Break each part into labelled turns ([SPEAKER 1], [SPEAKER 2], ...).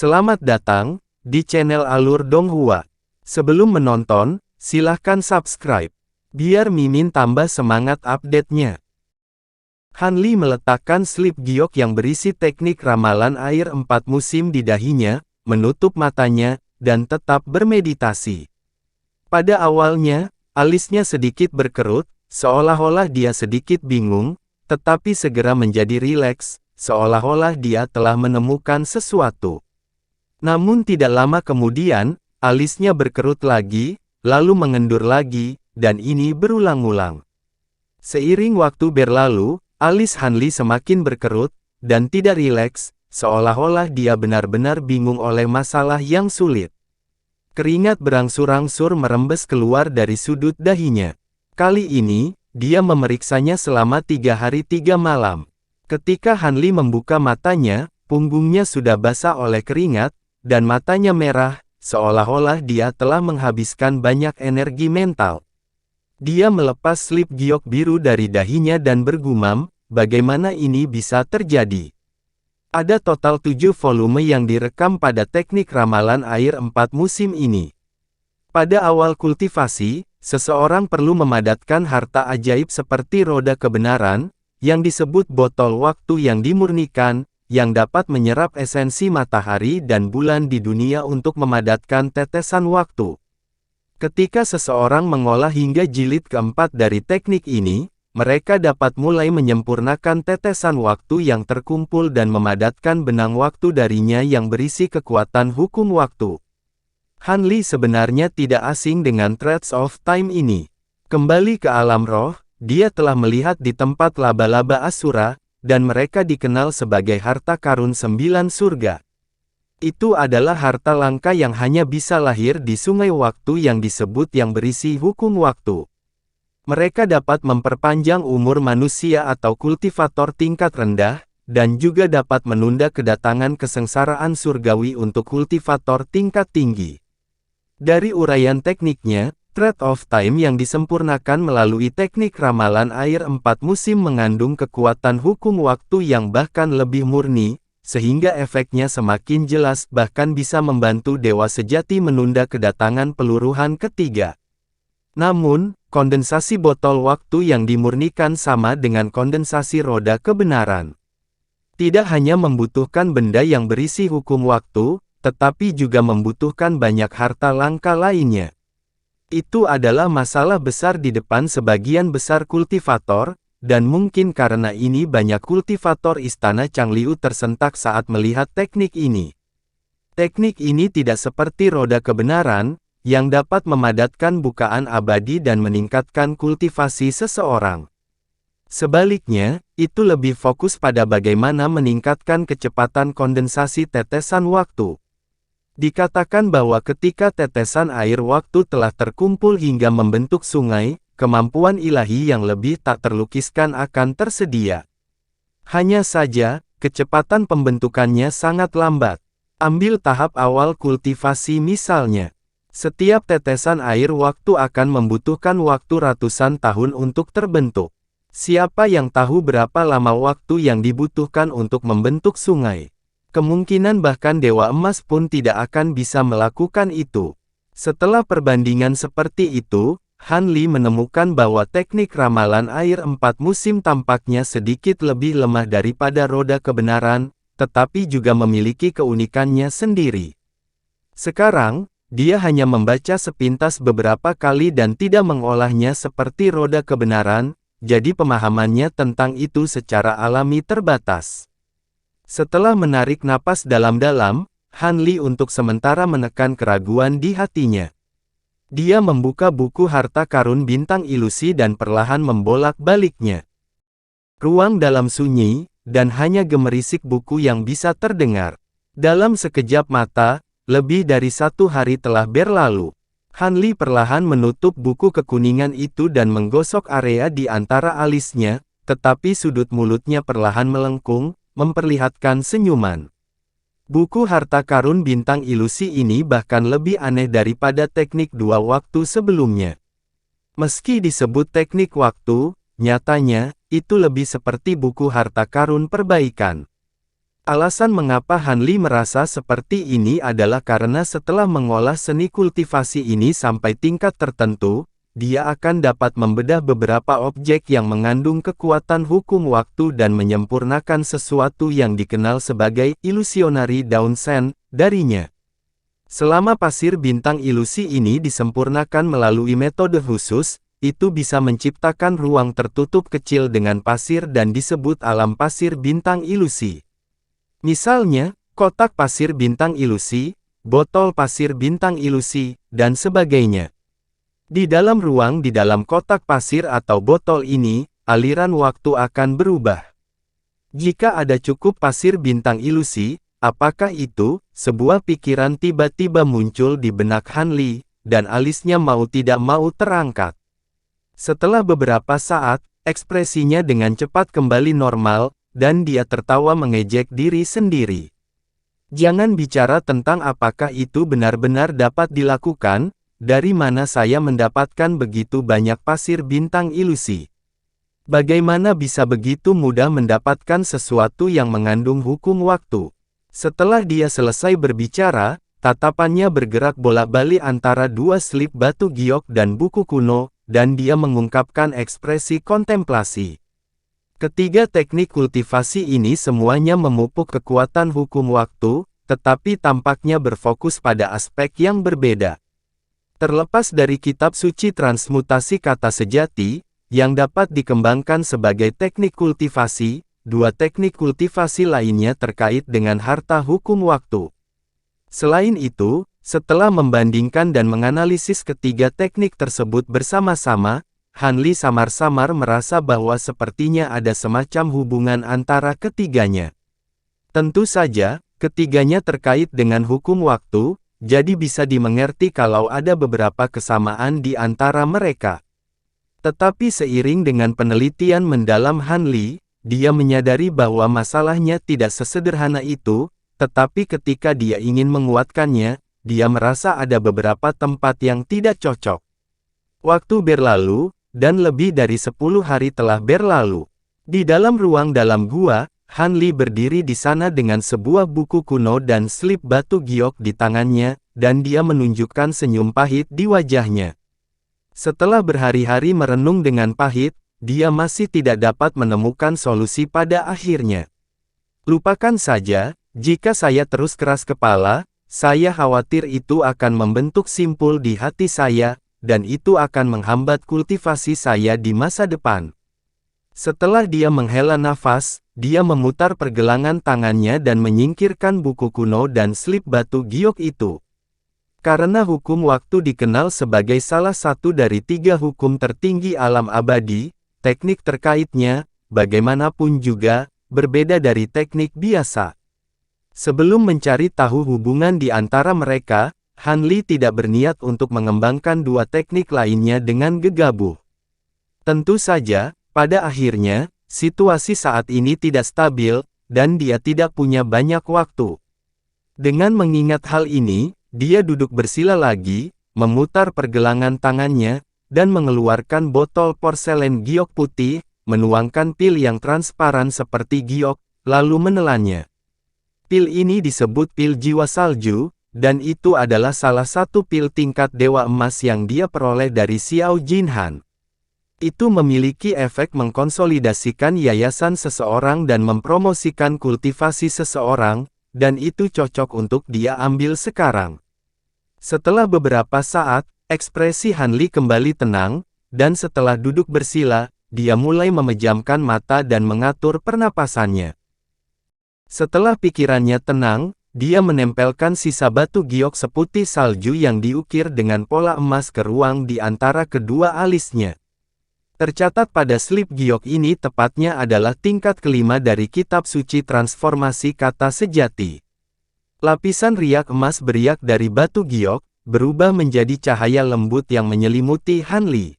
[SPEAKER 1] Selamat datang di channel Alur Donghua. Sebelum menonton, silahkan subscribe, biar Mimin tambah semangat update-nya. Han Li meletakkan slip giok yang berisi teknik ramalan air 4 musim di dahinya, menutup matanya, dan tetap bermeditasi. Pada awalnya, alisnya sedikit berkerut, seolah-olah dia sedikit bingung, tetapi segera menjadi rileks, seolah-olah dia telah menemukan sesuatu. Namun tidak lama kemudian, alisnya berkerut lagi, lalu mengendur lagi, dan ini berulang-ulang. Seiring waktu berlalu, alis Han Li semakin berkerut, dan tidak rileks, seolah-olah dia benar-benar bingung oleh masalah yang sulit. Keringat berangsur-angsur merembes keluar dari sudut dahinya. Kali ini, dia memeriksanya selama 3 hari 3 malam. Ketika Han Li membuka matanya, punggungnya sudah basah oleh keringat, dan matanya merah, seolah-olah dia telah menghabiskan banyak energi mental. Dia melepas slip giok biru dari dahinya dan bergumam, bagaimana ini bisa terjadi? Ada total 7 volume yang direkam pada teknik ramalan air 4 musim ini. Pada awal kultivasi, seseorang perlu memadatkan harta ajaib seperti roda kebenaran, yang disebut botol waktu yang dimurnikan, yang dapat menyerap esensi matahari dan bulan di dunia untuk memadatkan tetesan waktu. Ketika seseorang mengolah hingga jilid keempat dari teknik ini, mereka dapat mulai menyempurnakan tetesan waktu yang terkumpul dan memadatkan benang waktu darinya yang berisi kekuatan hukum waktu. Han Li sebenarnya tidak asing dengan Threads of Time ini. Kembali ke alam roh, dia telah melihat di tempat laba-laba Asura, dan mereka dikenal sebagai harta karun 9 surga. Itu adalah harta langka yang hanya bisa lahir di sungai waktu yang disebut yang berisi hukum waktu. Mereka dapat memperpanjang umur manusia atau kultivator tingkat rendah, dan juga dapat menunda kedatangan kesengsaraan surgawi untuk kultivator tingkat tinggi. Dari uraian tekniknya, Thread of Time yang disempurnakan melalui teknik ramalan air 4 musim mengandung kekuatan hukum waktu yang bahkan lebih murni, sehingga efeknya semakin jelas bahkan bisa membantu dewa sejati menunda kedatangan peluruhan ketiga. Namun, kondensasi botol waktu yang dimurnikan sama dengan kondensasi roda kebenaran. Tidak hanya membutuhkan benda yang berisi hukum waktu, tetapi juga membutuhkan banyak harta langka lainnya. Itu adalah masalah besar di depan sebagian besar kultivator, dan mungkin karena ini banyak kultivator istana Changliu tersentak saat melihat teknik ini. Teknik ini tidak seperti roda kebenaran, yang dapat memadatkan bukaan abadi dan meningkatkan kultivasi seseorang. Sebaliknya, itu lebih fokus pada bagaimana meningkatkan kecepatan kondensasi tetesan waktu. Dikatakan bahwa ketika tetesan air waktu telah terkumpul hingga membentuk sungai, kemampuan ilahi yang lebih tak terlukiskan akan tersedia. Hanya saja, kecepatan pembentukannya sangat lambat. Ambil tahap awal kultivasi misalnya. Setiap tetesan air waktu akan membutuhkan waktu ratusan tahun untuk terbentuk. Siapa yang tahu berapa lama waktu yang dibutuhkan untuk membentuk sungai? Kemungkinan bahkan Dewa Emas pun tidak akan bisa melakukan itu. Setelah perbandingan seperti itu, Han Li menemukan bahwa teknik ramalan air 4 musim tampaknya sedikit lebih lemah daripada roda kebenaran, tetapi juga memiliki keunikannya sendiri. Sekarang, dia hanya membaca sepintas beberapa kali dan tidak mengolahnya seperti roda kebenaran, jadi pemahamannya tentang itu secara alami terbatas. Setelah menarik napas dalam-dalam, Han Li untuk sementara menekan keraguan di hatinya. Dia membuka buku harta karun bintang ilusi dan perlahan membolak-baliknya. Ruang dalam sunyi, dan hanya gemerisik buku yang bisa terdengar. Dalam sekejap mata, lebih dari 1 hari telah berlalu. Han Li perlahan menutup buku kekuningan itu dan menggosok area di antara alisnya, tetapi sudut mulutnya perlahan melengkung, memperlihatkan senyuman. Buku harta karun bintang ilusi ini bahkan lebih aneh daripada teknik 2 waktu sebelumnya. Meski disebut teknik waktu, nyatanya, itu lebih seperti buku harta karun perbaikan. Alasan mengapa Hanli merasa seperti ini adalah karena setelah mengolah seni kultivasi ini sampai tingkat tertentu, dia akan dapat membedah beberapa objek yang mengandung kekuatan hukum waktu dan menyempurnakan sesuatu yang dikenal sebagai ilusionary Downsend darinya. Selama pasir bintang ilusi ini disempurnakan melalui metode khusus, itu bisa menciptakan ruang tertutup kecil dengan pasir dan disebut alam pasir bintang ilusi. Misalnya, kotak pasir bintang ilusi, botol pasir bintang ilusi, dan sebagainya. Di dalam ruang di dalam kotak pasir atau botol ini, aliran waktu akan berubah. Jika ada cukup pasir bintang ilusi, apakah itu? Sebuah pikiran tiba-tiba muncul di benak Hanli, dan alisnya mau tidak mau terangkat. Setelah beberapa saat, ekspresinya dengan cepat kembali normal, dan dia tertawa mengejek diri sendiri. Jangan bicara tentang apakah itu benar-benar dapat dilakukan. Dari mana saya mendapatkan begitu banyak pasir bintang ilusi? Bagaimana bisa begitu mudah mendapatkan sesuatu yang mengandung hukum waktu? Setelah dia selesai berbicara, tatapannya bergerak bolak-balik antara dua slip batu giok dan buku kuno, dan dia mengungkapkan ekspresi kontemplasi. Ketiga teknik kultivasi ini semuanya memupuk kekuatan hukum waktu, tetapi tampaknya berfokus pada aspek yang berbeda. Terlepas dari kitab suci transmutasi kata sejati, yang dapat dikembangkan sebagai teknik kultivasi, dua teknik kultivasi lainnya terkait dengan harta hukum waktu. Selain itu, setelah membandingkan dan menganalisis ketiga teknik tersebut bersama-sama, Hanli samar-samar merasa bahwa sepertinya ada semacam hubungan antara ketiganya. Tentu saja, ketiganya terkait dengan hukum waktu, jadi bisa dimengerti kalau ada beberapa kesamaan di antara mereka. Tetapi seiring dengan penelitian mendalam Hanli, dia menyadari bahwa masalahnya tidak sesederhana itu, tetapi ketika dia ingin menguatkannya, dia merasa ada beberapa tempat yang tidak cocok. Waktu berlalu, dan lebih dari 10 hari telah berlalu. Di dalam ruang dalam gua, Hanli berdiri di sana dengan sebuah buku kuno dan slip batu giok di tangannya, dan dia menunjukkan senyum pahit di wajahnya. Setelah berhari-hari merenung dengan pahit, dia masih tidak dapat menemukan solusi pada akhirnya. Lupakan saja, jika saya terus keras kepala, saya khawatir itu akan membentuk simpul di hati saya, dan itu akan menghambat kultivasi saya di masa depan. Setelah dia menghela nafas, dia memutar pergelangan tangannya dan menyingkirkan buku kuno dan slip batu giok itu. Karena hukum waktu dikenal sebagai salah satu dari 3 hukum tertinggi alam abadi, teknik terkaitnya, bagaimanapun juga, berbeda dari teknik biasa. Sebelum mencari tahu hubungan di antara mereka, Hanli tidak berniat untuk mengembangkan dua teknik lainnya dengan gegabah. Tentu saja, pada akhirnya, situasi saat ini tidak stabil, dan dia tidak punya banyak waktu. Dengan mengingat hal ini, dia duduk bersila lagi, memutar pergelangan tangannya, dan mengeluarkan botol porselen giok putih, menuangkan pil yang transparan seperti giok, lalu menelannya. Pil ini disebut pil jiwa salju, dan itu adalah salah satu pil tingkat dewa emas yang dia peroleh dari Xiao Jinhan. Itu memiliki efek mengkonsolidasikan yayasan seseorang dan mempromosikan kultivasi seseorang, dan itu cocok untuk dia ambil sekarang. Setelah beberapa saat, ekspresi Hanli kembali tenang, dan setelah duduk bersila, dia mulai memejamkan mata dan mengatur pernapasannya. Setelah pikirannya tenang, dia menempelkan sisa batu giok seputih salju yang diukir dengan pola emas ke ruang di antara kedua alisnya. Tercatat pada slip giok ini tepatnya adalah tingkat kelima dari kitab suci transformasi kata sejati. Lapisan riak emas beriak dari batu giok, berubah menjadi cahaya lembut yang menyelimuti Hanli.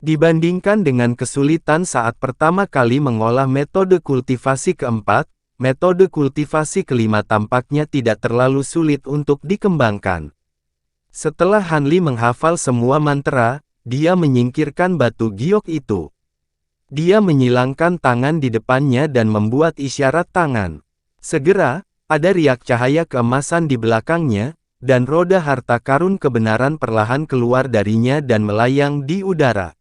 [SPEAKER 1] Dibandingkan dengan kesulitan saat pertama kali mengolah metode kultivasi keempat, metode kultivasi kelima tampaknya tidak terlalu sulit untuk dikembangkan. Setelah Hanli menghafal semua mantra, dia menyingkirkan batu giok itu. Dia menyilangkan tangan di depannya dan membuat isyarat tangan. Segera, ada riak cahaya keemasan di belakangnya, dan roda harta karun kebenaran perlahan keluar darinya dan melayang di udara.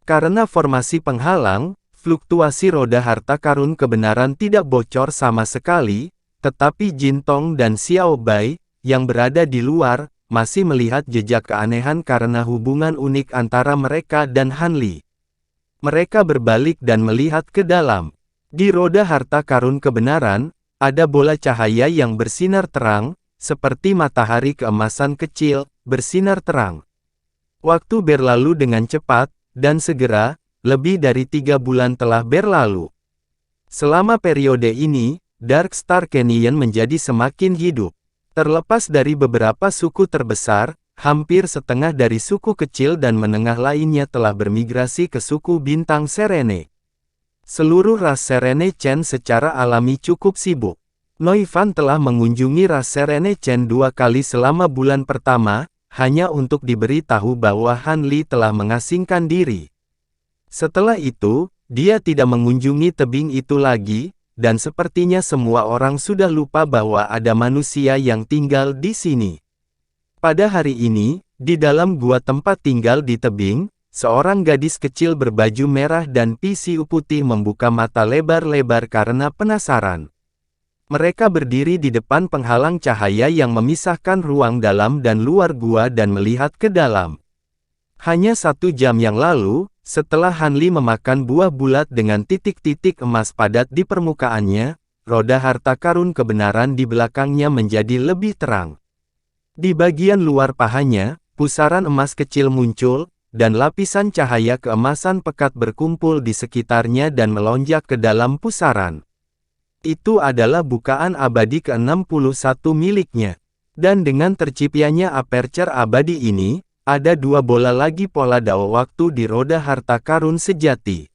[SPEAKER 1] Karena formasi penghalang, fluktuasi roda harta karun kebenaran tidak bocor sama sekali, tetapi Jin Tong dan Xiao Bai, yang berada di luar, masih melihat jejak keanehan karena hubungan unik antara mereka dan Han Li. Mereka berbalik dan melihat ke dalam. Di roda harta karun kebenaran, ada bola cahaya yang bersinar terang, seperti matahari keemasan kecil, bersinar terang. Waktu berlalu dengan cepat, dan segera, lebih dari 3 bulan telah berlalu. Selama periode ini, Dark Star Canyon menjadi semakin hidup. Terlepas dari beberapa suku terbesar, hampir setengah dari suku kecil dan menengah lainnya telah bermigrasi ke suku Bintang Serene. Seluruh ras Serene Chen secara alami cukup sibuk. Noifan telah mengunjungi ras Serene Chen 2 kali selama bulan pertama, hanya untuk diberi tahu bahwa Han Li telah mengasingkan diri. Setelah itu, dia tidak mengunjungi tebing itu lagi, dan sepertinya semua orang sudah lupa bahwa ada manusia yang tinggal di sini. Pada hari ini, di dalam gua tempat tinggal di tebing, seorang gadis kecil berbaju merah dan pisiu putih membuka mata lebar-lebar karena penasaran. Mereka berdiri di depan penghalang cahaya yang memisahkan ruang dalam dan luar gua dan melihat ke dalam. Hanya 1 jam yang lalu, setelah Han Li memakan buah bulat dengan titik-titik emas padat di permukaannya, roda harta karun kebenaran di belakangnya menjadi lebih terang. Di bagian luar pahanya, pusaran emas kecil muncul, dan lapisan cahaya keemasan pekat berkumpul di sekitarnya dan melonjak ke dalam pusaran. Itu adalah bukaan abadi ke-61 miliknya. Dan dengan terciptanya aperture abadi ini, ada 2 bola lagi pola dao waktu di roda harta karun sejati.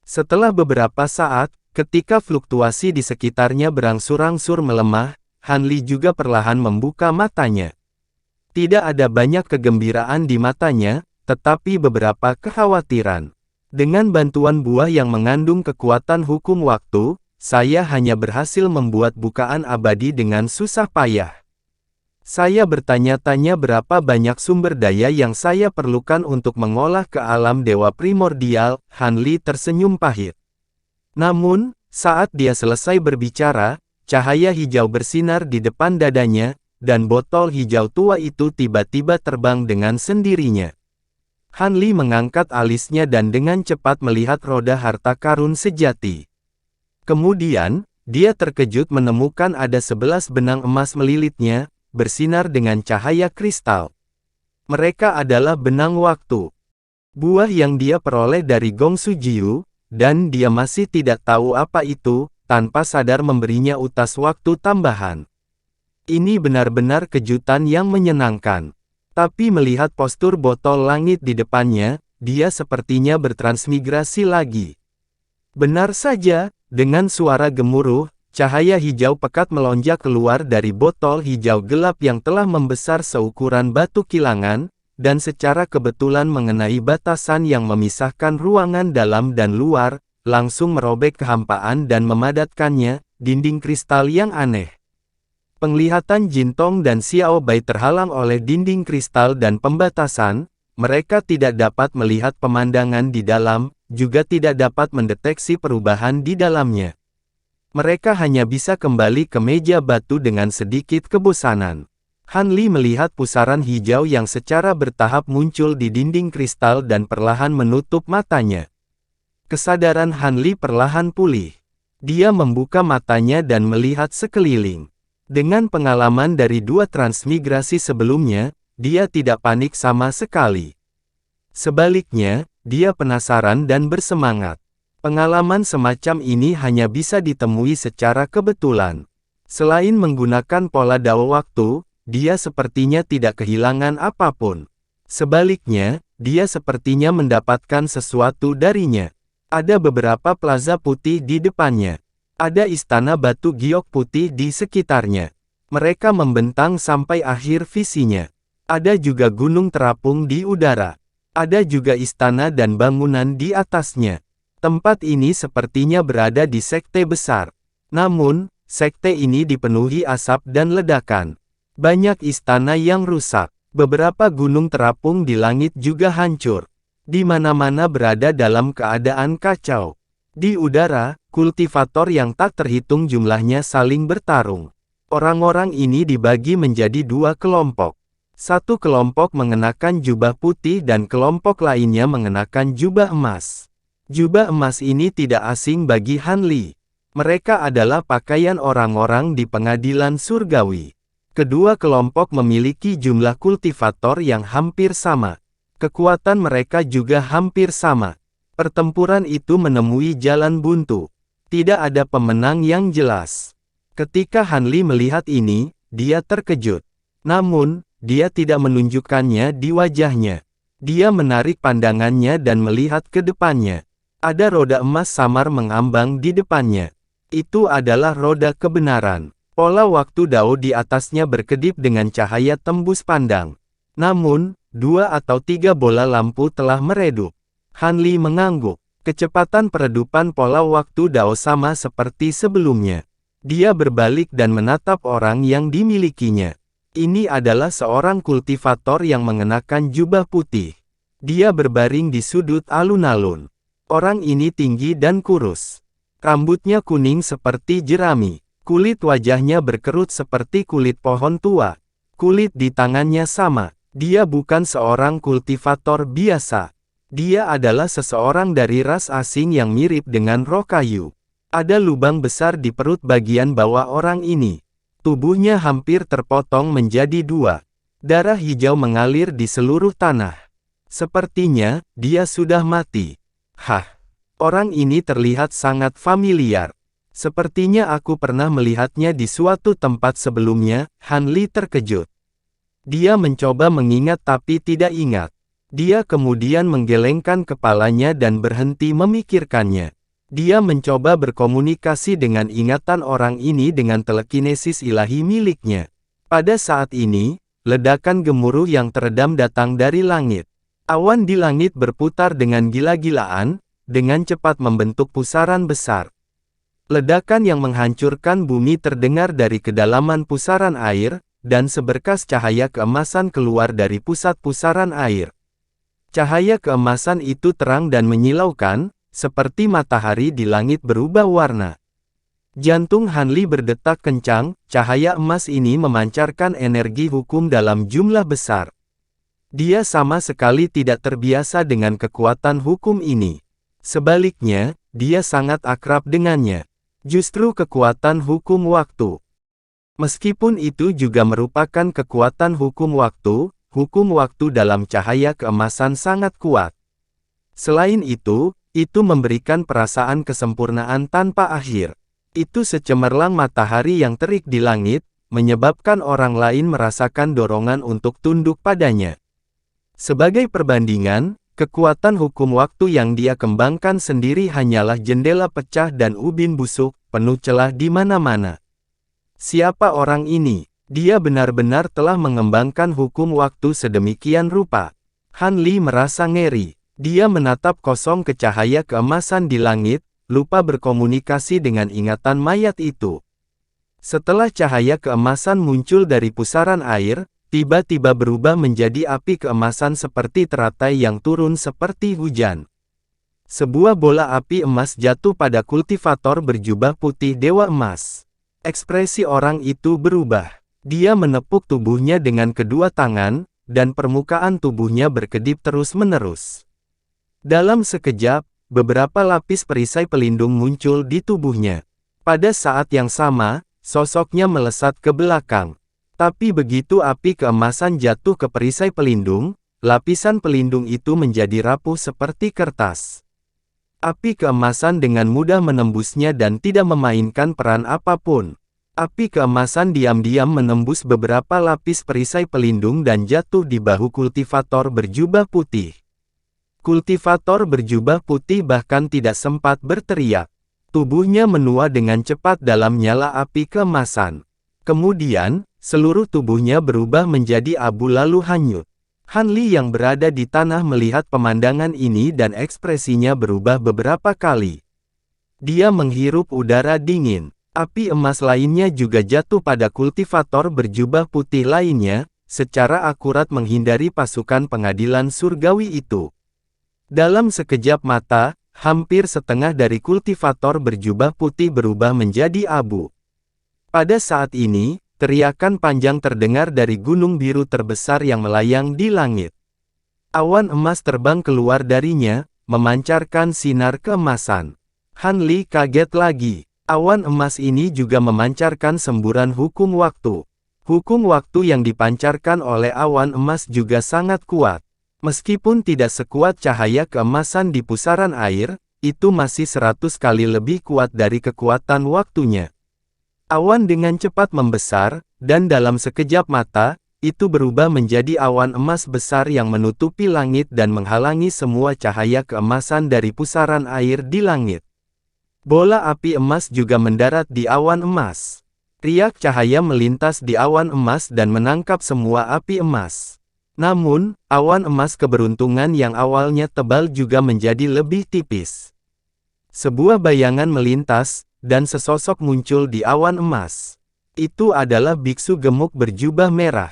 [SPEAKER 1] Setelah beberapa saat, ketika fluktuasi di sekitarnya berangsur-angsur melemah, Han Li juga perlahan membuka matanya. Tidak ada banyak kegembiraan di matanya, tetapi beberapa kekhawatiran. Dengan bantuan buah yang mengandung kekuatan hukum waktu, saya hanya berhasil membuat bukaan abadi dengan susah payah. Saya bertanya-tanya berapa banyak sumber daya yang saya perlukan untuk mengolah ke alam dewa primordial. Han Li tersenyum pahit. Namun, saat dia selesai berbicara, cahaya hijau bersinar di depan dadanya, dan botol hijau tua itu tiba-tiba terbang dengan sendirinya. Han Li mengangkat alisnya dan dengan cepat melihat roda harta karun sejati. Kemudian, dia terkejut menemukan ada 11 benang emas melilitnya, bersinar dengan cahaya kristal. Mereka adalah benang waktu. Buah yang dia peroleh dari Gong Su Jiu, dan dia masih tidak tahu apa itu, tanpa sadar memberinya utas waktu tambahan. Ini benar-benar kejutan yang menyenangkan. Tapi melihat postur botol langit di depannya, dia sepertinya bertransmigrasi lagi. Benar saja, dengan suara gemuruh, cahaya hijau pekat melonjak keluar dari botol hijau gelap yang telah membesar seukuran batu kilangan, dan secara kebetulan mengenai batasan yang memisahkan ruangan dalam dan luar, langsung merobek kehampaan dan memadatkannya, dinding kristal yang aneh. Penglihatan Jin Tong dan Xiao Bai terhalang oleh dinding kristal dan pembatasan, mereka tidak dapat melihat pemandangan di dalam, juga tidak dapat mendeteksi perubahan di dalamnya. Mereka hanya bisa kembali ke meja batu dengan sedikit kebosanan. Han Li melihat pusaran hijau yang secara bertahap muncul di dinding kristal dan perlahan menutup matanya. Kesadaran Han Li perlahan pulih. Dia membuka matanya dan melihat sekeliling. Dengan pengalaman dari 2 transmigrasi sebelumnya, dia tidak panik sama sekali. Sebaliknya, dia penasaran dan bersemangat. Pengalaman semacam ini hanya bisa ditemui secara kebetulan. Selain menggunakan pola dao waktu, dia sepertinya tidak kehilangan apapun. Sebaliknya, dia sepertinya mendapatkan sesuatu darinya. Ada beberapa plaza putih di depannya. Ada istana batu giok putih di sekitarnya. Mereka membentang sampai akhir visinya. Ada juga gunung terapung di udara. Ada juga istana dan bangunan di atasnya. Tempat ini sepertinya berada di sekte besar. Namun, sekte ini dipenuhi asap dan ledakan. Banyak istana yang rusak. Beberapa gunung terapung di langit juga hancur. Di mana-mana berada dalam keadaan kacau. Di udara, kultivator yang tak terhitung jumlahnya saling bertarung. Orang-orang ini dibagi menjadi dua kelompok. Satu kelompok mengenakan jubah putih dan kelompok lainnya mengenakan jubah emas. Jubah emas ini tidak asing bagi Han Li. Mereka adalah pakaian orang-orang di pengadilan surgawi. Kedua kelompok memiliki jumlah kultivator yang hampir sama. Kekuatan mereka juga hampir sama. Pertempuran itu menemui jalan buntu. Tidak ada pemenang yang jelas. Ketika Han Li melihat ini, dia terkejut. Namun, dia tidak menunjukkannya di wajahnya. Dia menarik pandangannya dan melihat ke depannya. Ada roda emas samar mengambang di depannya. Itu adalah roda kebenaran. Pola waktu Dao di atasnya berkedip dengan cahaya tembus pandang. Namun, 2 atau 3 bola lampu telah meredup. Han Li mengangguk. Kecepatan peredupan pola waktu Dao sama seperti sebelumnya. Dia berbalik dan menatap orang yang dimilikinya. Ini adalah seorang kultivator yang mengenakan jubah putih. Dia berbaring di sudut alun-alun. Orang ini tinggi dan kurus. Rambutnya kuning seperti jerami. Kulit wajahnya berkerut seperti kulit pohon tua. Kulit di tangannya sama. Dia bukan seorang kultivator biasa. Dia adalah seseorang dari ras asing yang mirip dengan roh kayu. Ada lubang besar di perut bagian bawah orang ini. Tubuhnya hampir terpotong menjadi 2. Darah hijau mengalir di seluruh tanah. Sepertinya, dia sudah mati. Hah! Orang ini terlihat sangat familiar. Sepertinya aku pernah melihatnya di suatu tempat sebelumnya. Han Li terkejut. Dia mencoba mengingat tapi tidak ingat. Dia kemudian menggelengkan kepalanya dan berhenti memikirkannya. Dia mencoba berkomunikasi dengan ingatan orang ini dengan telekinesis ilahi miliknya. Pada saat ini, ledakan gemuruh yang teredam datang dari langit. Awan di langit berputar dengan gila-gilaan, dengan cepat membentuk pusaran besar. Ledakan yang menghancurkan bumi terdengar dari kedalaman pusaran air, dan seberkas cahaya keemasan keluar dari pusat pusaran air. Cahaya keemasan itu terang dan menyilaukan, seperti matahari di langit berubah warna. Jantung Han Li berdetak kencang, cahaya emas ini memancarkan energi hukum dalam jumlah besar. Dia sama sekali tidak terbiasa dengan kekuatan hukum ini. Sebaliknya, dia sangat akrab dengannya. Justru kekuatan hukum waktu. Meskipun itu juga merupakan kekuatan hukum waktu dalam cahaya keemasan sangat kuat. Selain itu memberikan perasaan kesempurnaan tanpa akhir. Itu secemerlang matahari yang terik di langit, menyebabkan orang lain merasakan dorongan untuk tunduk padanya. Sebagai perbandingan, kekuatan hukum waktu yang dia kembangkan sendiri hanyalah jendela pecah dan ubin busuk, penuh celah di mana-mana. Siapa orang ini? Dia benar-benar telah mengembangkan hukum waktu sedemikian rupa. Han Li merasa ngeri. Dia menatap kosong ke cahaya keemasan di langit, lupa berkomunikasi dengan ingatan mayat itu. Setelah cahaya keemasan muncul dari pusaran air, tiba-tiba berubah menjadi api keemasan seperti teratai yang turun seperti hujan. Sebuah bola api emas jatuh pada kultivator berjubah putih Dewa Emas. Ekspresi orang itu berubah. Dia menepuk tubuhnya dengan kedua tangan, dan permukaan tubuhnya berkedip terus-menerus. Dalam sekejap, beberapa lapis perisai pelindung muncul di tubuhnya. Pada saat yang sama, sosoknya melesat ke belakang. Tapi begitu api keemasan jatuh ke perisai pelindung, lapisan pelindung itu menjadi rapuh seperti kertas. Api keemasan dengan mudah menembusnya dan tidak memainkan peran apapun. Api keemasan diam-diam menembus beberapa lapis perisai pelindung dan jatuh di bahu kultivator berjubah putih. Kultivator berjubah putih bahkan tidak sempat berteriak. Tubuhnya menua dengan cepat dalam nyala api keemasan. Kemudian, seluruh tubuhnya berubah menjadi abu lalu hanyut. Han Li yang berada di tanah melihat pemandangan ini dan ekspresinya berubah beberapa kali. Dia menghirup udara dingin. Api emas lainnya juga jatuh pada kultivator berjubah putih lainnya, secara akurat menghindari pasukan pengadilan surgawi itu. Dalam sekejap mata, hampir setengah dari kultivator berjubah putih berubah menjadi abu. Pada saat ini, teriakan panjang terdengar dari gunung biru terbesar yang melayang di langit. Awan emas terbang keluar darinya, memancarkan sinar keemasan. Han Li kaget lagi. Awan emas ini juga memancarkan semburan hukum waktu. Hukum waktu yang dipancarkan oleh awan emas juga sangat kuat. Meskipun tidak sekuat cahaya keemasan di pusaran air, itu masih 100 kali lebih kuat dari kekuatan waktunya. Awan dengan cepat membesar, dan dalam sekejap mata, itu berubah menjadi awan emas besar yang menutupi langit dan menghalangi semua cahaya keemasan dari pusaran air di langit. Bola api emas juga mendarat di awan emas. Riak cahaya melintas di awan emas dan menangkap semua api emas. Namun, awan emas keberuntungan yang awalnya tebal juga menjadi lebih tipis. Sebuah bayangan melintas, dan sesosok muncul di awan emas. Itu adalah biksu gemuk berjubah merah.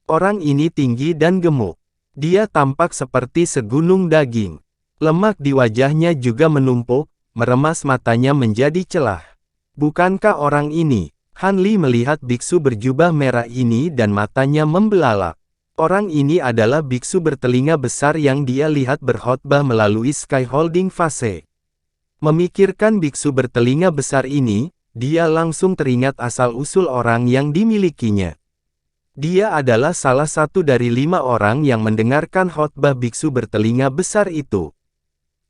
[SPEAKER 1] Orang ini tinggi dan gemuk. Dia tampak seperti segunung daging. Lemak di wajahnya juga menumpuk, meremas matanya menjadi celah. Bukankah orang ini? Han Li melihat biksu berjubah merah ini dan matanya membelalak. Orang ini adalah biksu bertelinga besar yang dia lihat berkhotbah melalui Sky Holding Phase. Memikirkan biksu bertelinga besar ini, dia langsung teringat asal-usul orang yang dimilikinya. Dia adalah salah satu dari 5 orang yang mendengarkan khotbah biksu bertelinga besar itu.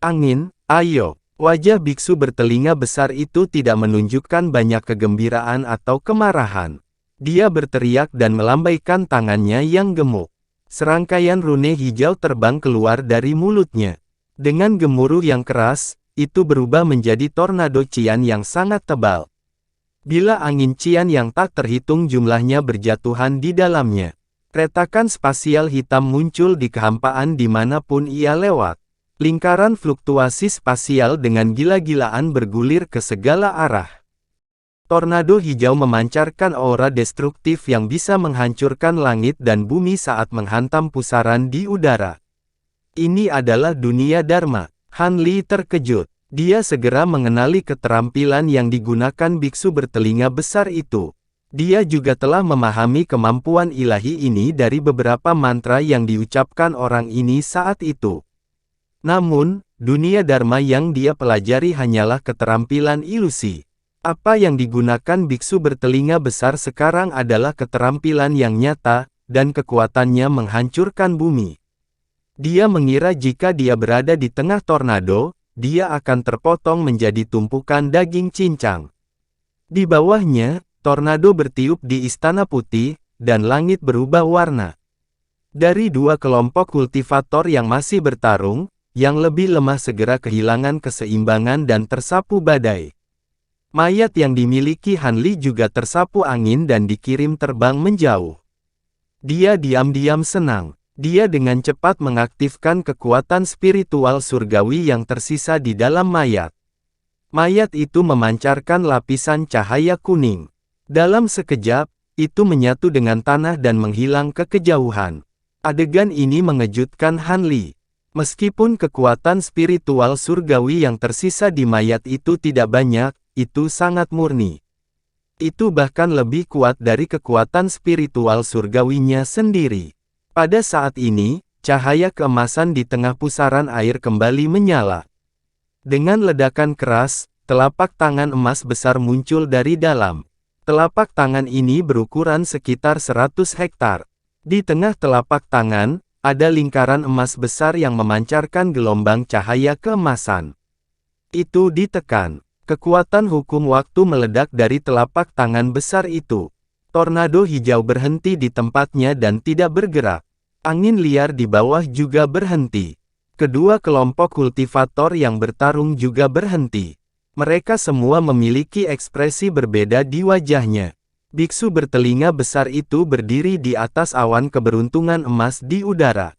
[SPEAKER 1] Angin, ayo. Wajah biksu bertelinga besar itu tidak menunjukkan banyak kegembiraan atau kemarahan. Dia berteriak dan melambaikan tangannya yang gemuk. Serangkaian rune hijau terbang keluar dari mulutnya. Dengan gemuruh yang keras, itu berubah menjadi tornado cian yang sangat tebal. Bila angin cian yang tak terhitung jumlahnya berjatuhan di dalamnya. Retakan spasial hitam muncul di kehampaan dimanapun ia lewat. Lingkaran fluktuasi spasial dengan gila-gilaan bergulir ke segala arah. Tornado hijau memancarkan aura destruktif yang bisa menghancurkan langit dan bumi saat menghantam pusaran di udara. Ini adalah dunia Dharma. Han Li terkejut. Dia segera mengenali keterampilan yang digunakan biksu bertelinga besar itu. Dia juga telah memahami kemampuan ilahi ini dari beberapa mantra yang diucapkan orang ini saat itu. Namun, dunia Dharma yang dia pelajari hanyalah keterampilan ilusi. Apa yang digunakan biksu bertelinga besar sekarang adalah keterampilan yang nyata, dan kekuatannya menghancurkan bumi. Dia mengira jika dia berada di tengah tornado, dia akan terpotong menjadi tumpukan daging cincang. Di bawahnya, tornado bertiup di Istana Putih, dan langit berubah warna. Dari 2 kelompok kultivator yang masih bertarung, yang lebih lemah segera kehilangan keseimbangan dan tersapu badai. Mayat yang dimiliki Han Li juga tersapu angin dan dikirim terbang menjauh. Dia diam-diam senang. Dia dengan cepat mengaktifkan kekuatan spiritual surgawi yang tersisa di dalam mayat. Mayat itu memancarkan lapisan cahaya kuning. Dalam sekejap, itu menyatu dengan tanah dan menghilang ke kejauhan. Adegan ini mengejutkan Han Li. Meskipun kekuatan spiritual surgawi yang tersisa di mayat itu tidak banyak, itu sangat murni. Itu bahkan lebih kuat dari kekuatan spiritual surgawinya sendiri. Pada saat ini, cahaya keemasan di tengah pusaran air kembali menyala. Dengan ledakan keras, telapak tangan emas besar muncul dari dalam. Telapak tangan ini berukuran sekitar 100 hektar. Di tengah telapak tangan, ada lingkaran emas besar yang memancarkan gelombang cahaya keemasan. Itu ditekan. Kekuatan hukum waktu meledak dari telapak tangan besar itu. Tornado hijau berhenti di tempatnya dan tidak bergerak. Angin liar di bawah juga berhenti. Kedua kelompok kultivator yang bertarung juga berhenti. Mereka semua memiliki ekspresi berbeda di wajahnya. Biksu bertelinga besar itu berdiri di atas awan keberuntungan emas di udara.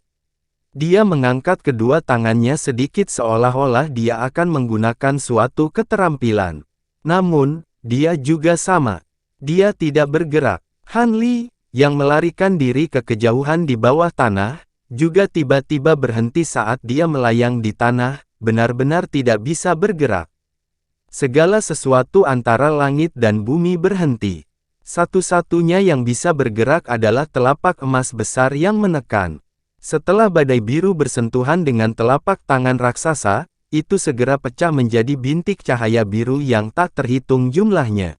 [SPEAKER 1] Dia mengangkat kedua tangannya sedikit seolah-olah dia akan menggunakan suatu keterampilan. Namun, dia juga sama. Dia tidak bergerak. Han Li, yang melarikan diri ke kejauhan di bawah tanah, juga tiba-tiba berhenti saat dia melayang di tanah, benar-benar tidak bisa bergerak. Segala sesuatu antara langit dan bumi berhenti. Satu-satunya yang bisa bergerak adalah telapak emas besar yang menekan. Setelah badai biru bersentuhan dengan telapak tangan raksasa, itu segera pecah menjadi bintik cahaya biru yang tak terhitung jumlahnya.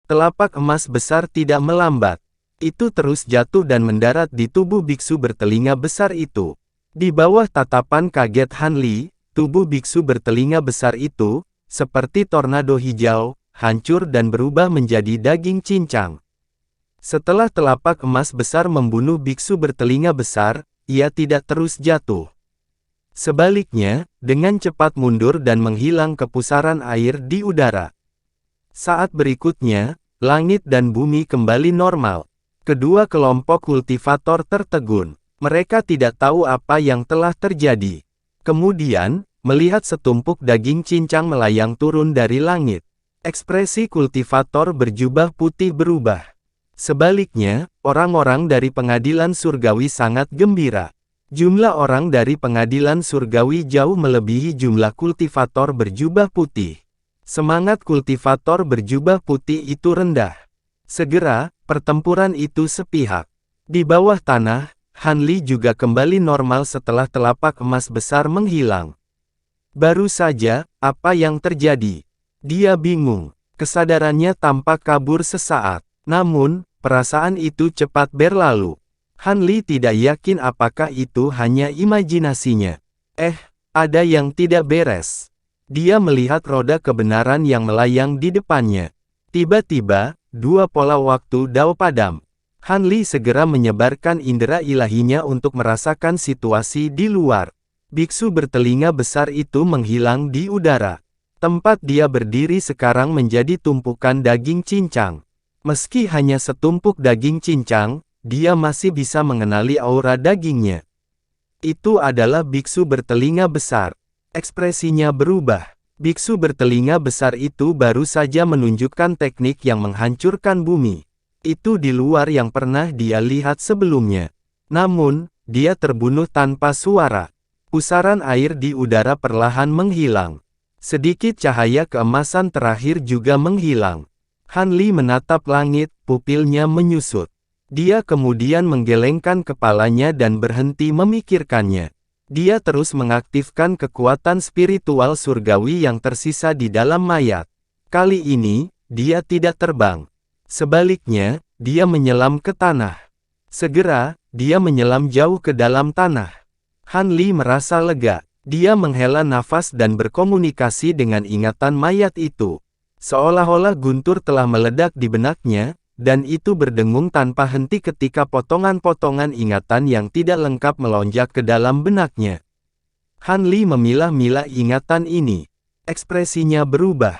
[SPEAKER 1] Telapak emas besar tidak melambat. Itu terus jatuh dan mendarat di tubuh biksu bertelinga besar itu. Di bawah tatapan kaget Han Li, tubuh biksu bertelinga besar itu, seperti tornado hijau, hancur dan berubah menjadi daging cincang. Setelah telapak emas besar membunuh biksu bertelinga besar, ia tidak terus jatuh. Sebaliknya, dengan cepat mundur dan menghilang ke pusaran air di udara. Saat berikutnya, langit dan bumi kembali normal. Kedua kelompok kultivator tertegun. Mereka tidak tahu apa yang telah terjadi. Kemudian, melihat setumpuk daging cincang melayang turun dari langit. Ekspresi kultivator berjubah putih berubah. Sebaliknya, orang-orang dari pengadilan surgawi sangat gembira. Jumlah orang dari pengadilan surgawi jauh melebihi jumlah kultivator berjubah putih. Semangat kultivator berjubah putih itu rendah. Segera, pertempuran itu sepihak. Di bawah tanah, Han Li juga kembali normal setelah telapak emas besar menghilang. Baru saja, apa yang terjadi? Dia bingung. Kesadarannya tampak kabur sesaat. Namun, perasaan itu cepat berlalu. Han Li tidak yakin apakah itu hanya imajinasinya. Ada yang tidak beres. Dia melihat roda kebenaran yang melayang di depannya. Tiba-tiba, dua pola waktu Dao padam. Han Li segera menyebarkan indera ilahinya untuk merasakan situasi di luar. Biksu bertelinga besar itu menghilang di udara. Tempat dia berdiri sekarang menjadi tumpukan daging cincang. Meski hanya setumpuk daging cincang, dia masih bisa mengenali aura dagingnya. Itu adalah biksu bertelinga besar. Ekspresinya berubah. Biksu bertelinga besar itu baru saja menunjukkan teknik yang menghancurkan bumi. Itu di luar yang pernah dia lihat sebelumnya. Namun, dia terbunuh tanpa suara. Pusaran air di udara perlahan menghilang. Sedikit cahaya keemasan terakhir juga menghilang. Han Li menatap langit, pupilnya menyusut. Dia kemudian menggelengkan kepalanya dan berhenti memikirkannya. Dia terus mengaktifkan kekuatan spiritual surgawi yang tersisa di dalam mayat. Kali ini, dia tidak terbang. Sebaliknya, dia menyelam ke tanah. Segera, dia menyelam jauh ke dalam tanah. Han Li merasa lega. Dia menghela nafas dan berkomunikasi dengan ingatan mayat itu. Seolah-olah guntur telah meledak di benaknya, dan itu berdengung tanpa henti ketika potongan-potongan ingatan yang tidak lengkap melonjak ke dalam benaknya. Han Li memilah-milah ingatan ini. Ekspresinya berubah.